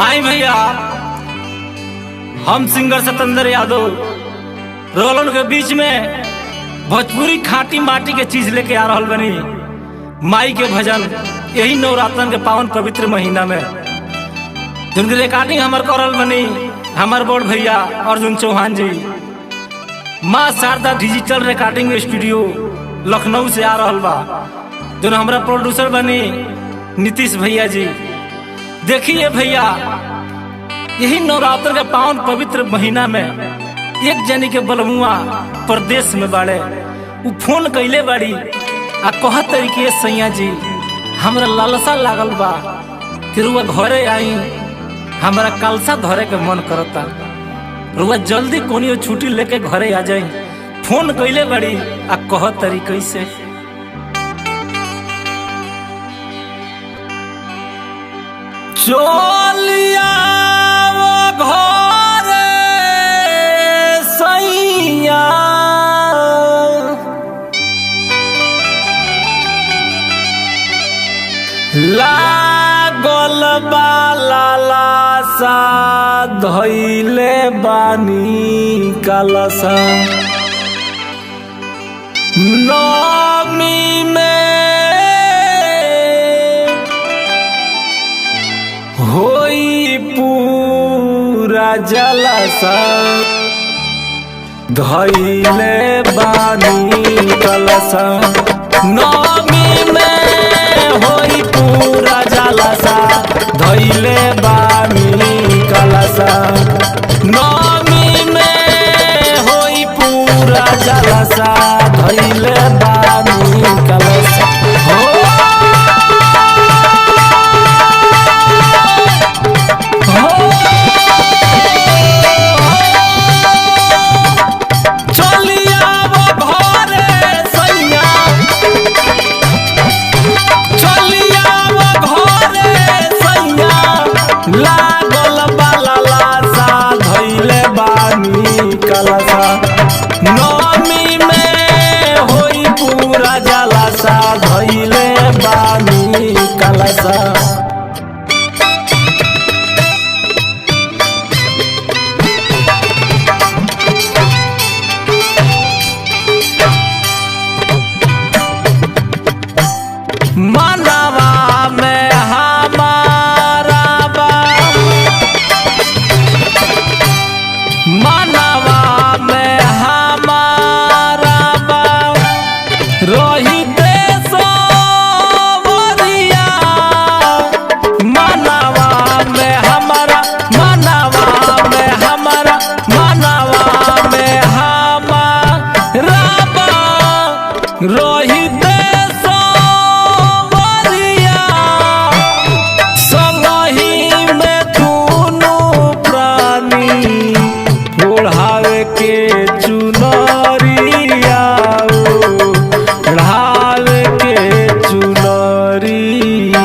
आई भैया, हम सिंगर सतेंद्र यादव रोलन के बीच में भोजपुरी खाटी माटी के चीज लेके आ रहल बनी। माई के भजन यही नवरात्रन के पावन पवित्र महीना में जिनकी रिकॉर्डिंग हमार करल बनी हमार बड़ भैया Arjun Chauhan ji. Maa Sharda digital recording studio Lucknow से आ रहल बा, जो हमारा प्रोड्यूसर बनी नीतीश भैया जी। देखिए भैया, यही नवरात्र के पावन पवित्र महीना में एक जनी के बलमुआ प्रदेश में बाड़े, उ फोन कैले बाड़ी आ कहत तरीके सैया जी हमरा लालसा लागल बा कि रुआ घरे आई, हमरा कलसा धरे के मन करता, रुआ जल्दी कोनियो छुट्टी लेके घरे आ जाई। फोन कैले बाड़ी आ कहत तरीके से चलिया वो घरे सैया लागल बाला सा धैले बानी कलसा नमी में होई पूरा जलसा धैले बानी कलसा नमी में होई पूरा जलसा धैले बानी कलसा नमी में होई पूरा जलसा धैले बानी कलसा हो लागल बाला सा धैले बानी कलसा नमी में होई पूरा जलसा धैले बानी कलसा। मनवा में हमारा बा, मनवा में हमारा बा रही देशो वरिया, मनवा में हमारा मनवा में हमारा मनवा में हमारा बा रही के चुनरिया ढाल के चुनरिया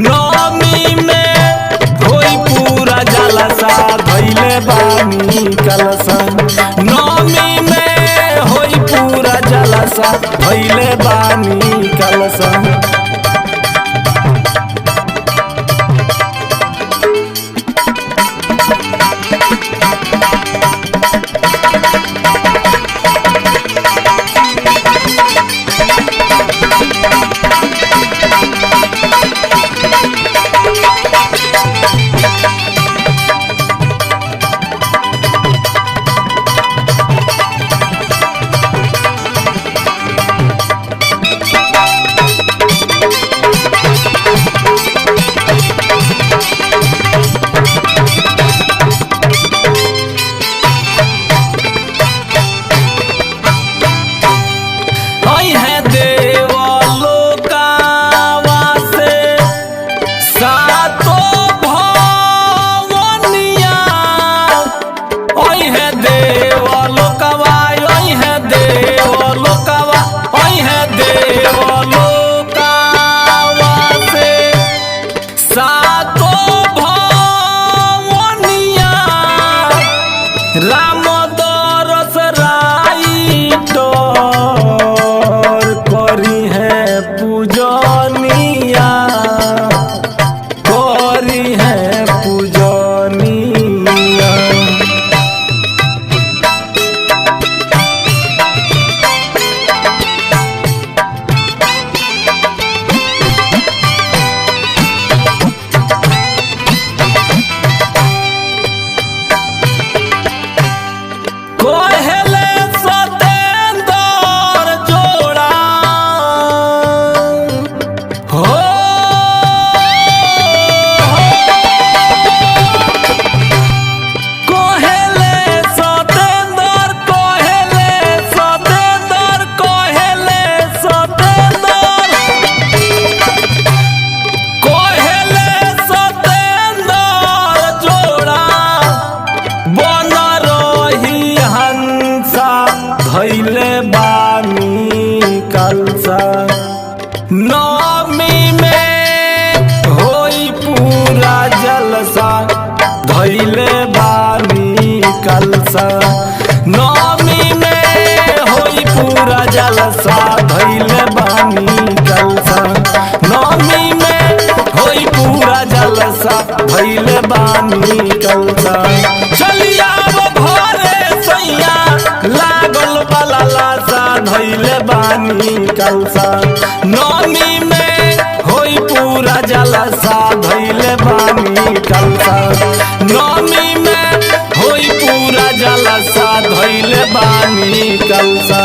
नौमी में होई पूरा जलसा धैले बानी कलसा। नौमी में होई पूरा जलसा धैले बानी कलसा। राम दरस राइटर करी है पूजनिया, करी है पूजनिया। कोहेले सतेंदर जोड़ा हो, कोहेले सतेंदर, कोहेले सतेंदर, कोहेले सतेंदर, कोहेले सतेंदर जोड़ा बन रही हंसा धैले बानी कलसा। नौमी में होई पूरा जलसा धैले बानी कलसा। नौमी में होई पूरा जलसा धैले बानी कलसा। नौमी में होई पूरा जलसा धैले बानी कलसा। चलिया घरे सैया लागल बाला लासा धैले बानी कलसा। नौमी में होई पूरा जलसा धैले बानी कलसा। नौमी में होई पूरा जलसा धैले बानी कलसा।